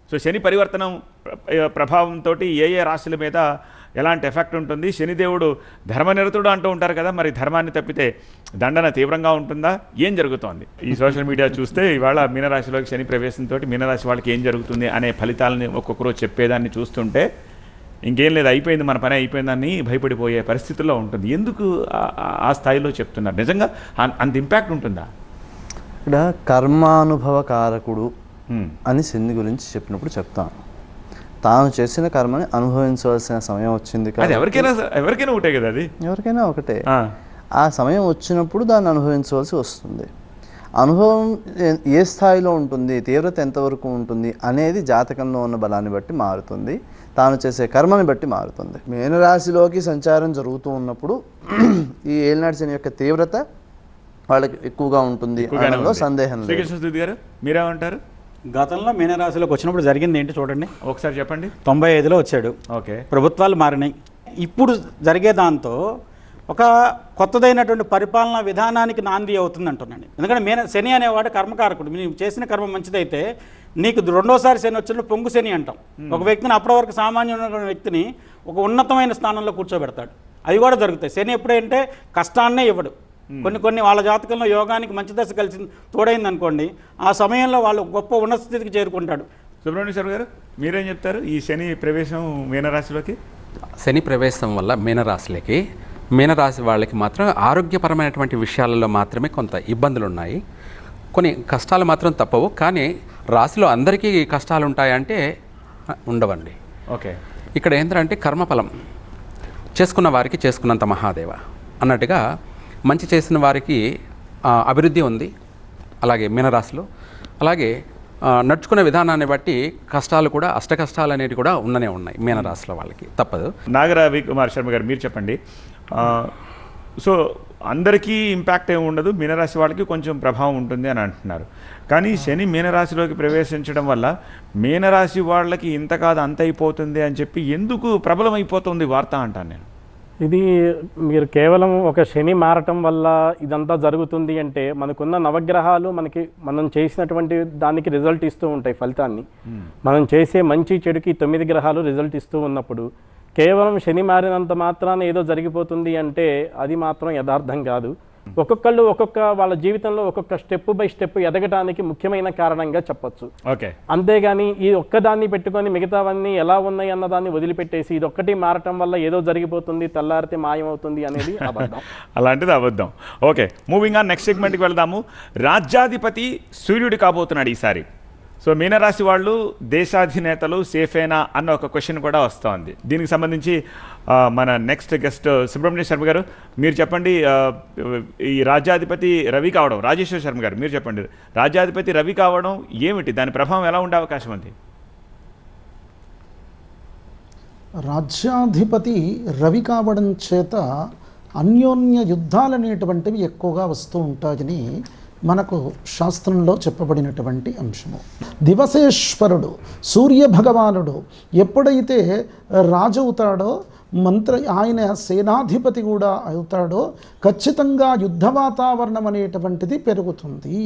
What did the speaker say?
So శని పరివర్తనం ప్రభావంతో ఏ రాశుల మీద ఎలాంటి ఎఫెక్ట్ ఉంటుంది? శనిదేవుడు ధర్మనిరతుడు అంటూ ఉంటారు కదా, మరి ధర్మాన్ని తప్పితే దండన తీవ్రంగా ఉంటుందా? ఏం జరుగుతోంది? ఈ సోషల్ మీడియా చూస్తే ఇవాళ మీనరాశిలోకి శని ప్రవేశంతో మీనరాశి వాళ్ళకి ఏం జరుగుతుంది అనే ఫలితాలని ఒక్కొక్కరు చెప్పేదాన్ని చూస్తుంటే ఇంకేం లేదు, అయిపోయింది మన పని అయిపోయిందని భయపడిపోయే పరిస్థితుల్లో ఉంటుంది. ఎందుకు ఆ స్థాయిలో చెప్తున్నారు? నిజంగా అంత ఇంపాక్ట్ ఉంటుందా? ఇక్కడ కర్మానుభవకారకుడు అని శని గురించి చెప్పినప్పుడు చెప్తాను. తాను చేసిన కర్మని అనుభవించవలసిన సమయం వచ్చింది కదా. ఎవరికైనా ఒకటే కదా, అది ఎవరికైనా ఒకటే. ఆ సమయం వచ్చినప్పుడు దాన్ని అనుభవించవలసి వస్తుంది. అనుభవం ఏ స్థాయిలో ఉంటుంది, తీవ్రత ఎంతవరకు ఉంటుంది అనేది జాతకంలో ఉన్న బలాన్ని బట్టి మారుతుంది, తాను చేసే కర్మని బట్టి మారుతుంది. మీనరాశిలోకి సంచారం జరుగుతూ ఉన్నప్పుడు ఈ ఏలినాటి శని యొక్క తీవ్రత వాళ్ళకి ఎక్కువగా ఉంటుంది అనడంలో సందేహం లేదు. శ్రీకృష్ణదూతి గారు మీరేమంటారు? గతంలో మీనరాశిలోకి వచ్చినప్పుడు జరిగింది ఏంటి చూడండి ఒకసారి చెప్పండి. 95లో వచ్చాడు. ఓకే, ప్రభుత్వాలు మారినాయి. ఇప్పుడు జరిగే దాంతో ఒక కొత్తదైనటువంటి పరిపాలనా విధానానికి నాంది అవుతుంది అంటున్నాను. ఎందుకంటే శని అనేవాడు కర్మకారకుడు. నీవు చేసిన కర్మ మంచిదైతే నీకు రెండోసారి శని వచ్చినప్పుడు పొంగు శని అంటాం. ఒక వ్యక్తిని అప్పటి వరకు సామాన్యమైన వ్యక్తిని ఒక ఉన్నతమైన స్థానంలో కూర్చోబెడతాడు. అవి కూడా జరుగుతాయి. శని ఎప్పుడంటే కష్టాన్నే ఇవ్వడు. కొన్ని వాళ్ళ జాతకంలో యోగానికి మంచి దశ కలిసి తోడైంది అనుకోండి, ఆ సమయంలో వాళ్ళు గొప్ప ఉన్నత స్థితికి చేరుకుంటాడు. సుబ్రహ్మణ్య శర్మ గారు మీరేం చెప్తారు? ఈ శని ప్రవేశం మీనరాశిలోకి, శని ప్రవేశం వల్ల మీనరాశి వాళ్ళకి మాత్రం ఆరోగ్యపరమైనటువంటి విషయాలలో మాత్రమే కొంత ఇబ్బందులు ఉన్నాయి. కొన్ని కష్టాలు మాత్రం తప్పవు. కానీ రాశిలో అందరికీ కష్టాలు ఉంటాయంటే ఉండవండి. ఓకే, ఇక్కడ ఏంటంటే కర్మఫలం చేసుకున్న వారికి చేసుకున్నంత మహాదేవ అన్నట్టుగా మంచి చేసిన వారికి అభివృద్ధి ఉంది. అలాగే మీనరాశిలో అలాగే నడుచుకునే విధానాన్ని బట్టి కష్టాలు కూడా అష్టకష్టాలు అనేవి కూడా ఉన్నాయి మీనరాశిలో వాళ్ళకి, తప్పదు. నాగరవి కుమార్ శర్మ గారు మీరు చెప్పండి. సో అందరికీ ఇంపాక్ట్ ఏమి ఉండదు, మీనరాశి వాళ్ళకి కొంచెం ప్రభావం ఉంటుంది అని అంటున్నారు. కానీ శని మీనరాశిలోకి ప్రవేశించడం వల్ల మీనరాశి వాళ్ళకి ఇంత కాదు అంత అయిపోతుంది అని చెప్పి ఎందుకు ప్రబలమైపోతుంది వార్త అంటాను నేను. ఇది మీరు కేవలం ఒక శని మారటం వల్ల ఇదంతా జరుగుతుంది అంటే మనకున్న నవగ్రహాలు మనం చేసినటువంటి దానికి రిజల్ట్ ఇస్తూ ఉంటాయి ఫలితాన్ని. మనం చేసే మంచి చెడుకి 9 గ్రహాలు రిజల్ట్ ఇస్తూ ఉన్నప్పుడు కేవలం శని మారినంత మాత్రాన ఏదో జరిగిపోతుంది అంటే అది మాత్రం యథార్థం కాదు. ఒక్కొక్కళ్ళు వాళ్ళ జీవితంలో ఒక్కొక్క స్టెప్ బై స్టెప్ ఎదగటానికి ముఖ్యమైన కారణంగా చెప్పొచ్చు. ఓకే, అంతేగాని ఈ ఒక్కదాన్ని పెట్టుకొని మిగతావన్నీ ఎలా ఉన్నాయి అన్నదాన్ని వదిలిపెట్టేసి ఇది ఒక్కటి మారటం వల్ల ఏదో జరిగిపోతుంది, తెల్లారితే మాయమవుతుంది అనేది అబద్ధం. అలాంటిది అబద్ధం. ఓకే, మూవింగ్ ఆన్, నెక్స్ట్ సెగ్మెంట్కి వెళ్దాము. రాజ్యాధిపతి సూర్యుడు కాబోతున్నాడు ఈసారి. సో మీనరాశి వాళ్ళు దేశాధినేతలు సేఫేనా అన్న ఒక క్వశ్చన్ కూడా వస్తుంది. దీనికి సంబంధించి మన నెక్స్ట్ గెస్ట్ సుబ్రహ్మణ్య శర్మ గారు మీరు చెప్పండి. ఈ రాజ్యాధిపతి రవి కావడం, రాజేశ్వర శర్మ గారు మీరు చెప్పండి, రాజ్యాధిపతి రవి కావడం ఏమిటి, దాని ప్రభావం ఎలా ఉండే అవకాశం ఉంది? రాజ్యాధిపతి రవి కావడం చేత అన్యోన్య యుద్ధాలు అనేటువంటివి ఎక్కువగా వస్తూ ఉంటాయని మనకు శాస్త్రంలో చెప్పబడినటువంటి అంశము. దివసేశ్వరుడు సూర్య భగవానుడు ఎప్పుడైతే రాజు అవుతాడో, ఆయన సేనాధిపతి కూడా అవుతాడో ఖచ్చితంగా యుద్ధ వాతావరణం అనేటువంటిది పెరుగుతుంది.